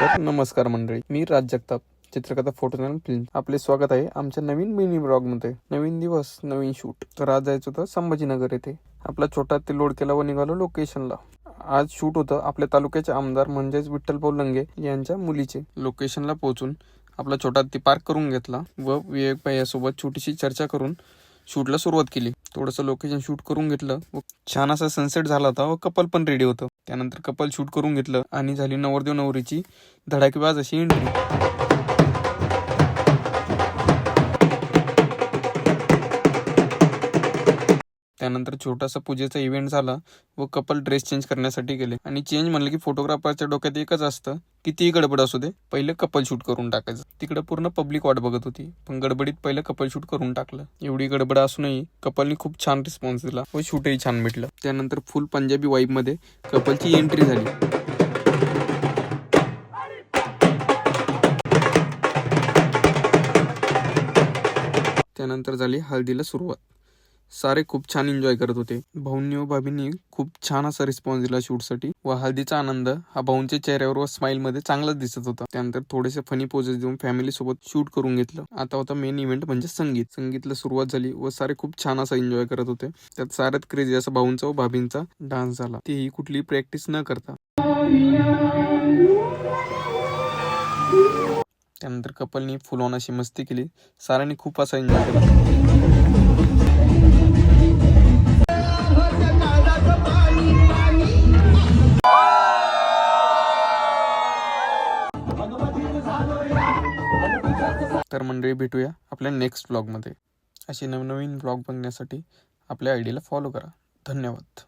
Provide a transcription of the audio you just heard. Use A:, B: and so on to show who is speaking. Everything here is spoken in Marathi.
A: तर नमस्कार मंडळी, मी राज जगताप, चित्रकथा फोटो चॅनल फिल्म. आपले स्वागत आहे आमच्या नवीन मिनी ब्लॉग मध्ये. नवीन दिवस नवीन शूट. तर आज जायचं होतं संभाजीनगर येथे. आपला छोटा ते लोड केला व निघालो लोकेशनला. आज शूट होतं आपल्या तालुक्याचे आमदार म्हणजेच विठ्ठलभाऊ लंगे यांच्या मुलीचे. लोकेशनला पोहोचून आपला छोटा ती पार्क करून घेतला व विवेक भाईयासोबत छोटीशी चर्चा करून शूटला सुरुवात केली. थोडंसं लोकेशन शूट करून घेतलं व छान असा सनसेट झाला होता व कपल पण रेडी होतं. त्यानंतर कपल शूट करून घेतलं आणि झाली नवरदेव नवरीची धडाकेबाज अशी एंट्री. त्यानंतर छोटासा पूजेचा इव्हेंट झाला व कपल ड्रेस चेंज करण्यासाठी गेले. आणि चेंज म्हणलं की फोटोग्राफरच्या डोक्यात एकच असतं, कितीही गडबड असू दे पहिलं कपल शूट करून टाकायचं. तिकडे पूर्ण पब्लिक वाट बघत होती, पण गडबडीत पहिलं कपल शूट करून टाकलं. एवढी गडबड असूनही कपलनी खूप छान रिस्पॉन्स दिला व शूटही छान भेटलं. त्यानंतर फुल पंजाबी वाईब मध्ये कपलची एंट्री झाली. त्यानंतर झाली हळदीला सुरुवात. सारे खूप छान एन्जॉय करत होते. भाऊंनी व भाभींनी खूप छान असा रिस्पॉन्स दिला शूटसाठी व हळदीचा आनंद हा भाऊंच्या चेहऱ्यावर व स्माइल मध्ये चांगलाच दिसत होता. त्यानंतर थोडेसे फनी पोजेस देऊन फॅमिली सोबत शूट करून घेतलं. आता होता मेन इव्हेंट म्हणजे संगीत. संगीतला सुरुवात झाली व सारे खूप छान असा एन्जॉय करत होते. त्यात साऱ्यात क्रेझी असा भाऊंचा व भाभींचा डान्स झाला, तेही कुठलीही प्रॅक्टिस न करता. त्यानंतर कपलनी फुल ऑन अशी मस्ती केली. साऱ्यांनी खूप असा एन्जॉय केला. तर मंडळी, भेटूया आपल्या नेक्स्ट ब्लॉगमध्ये. असे नवनवीन ब्लॉग बघण्यासाठी आपल्या आयडीला फॉलो करा. धन्यवाद.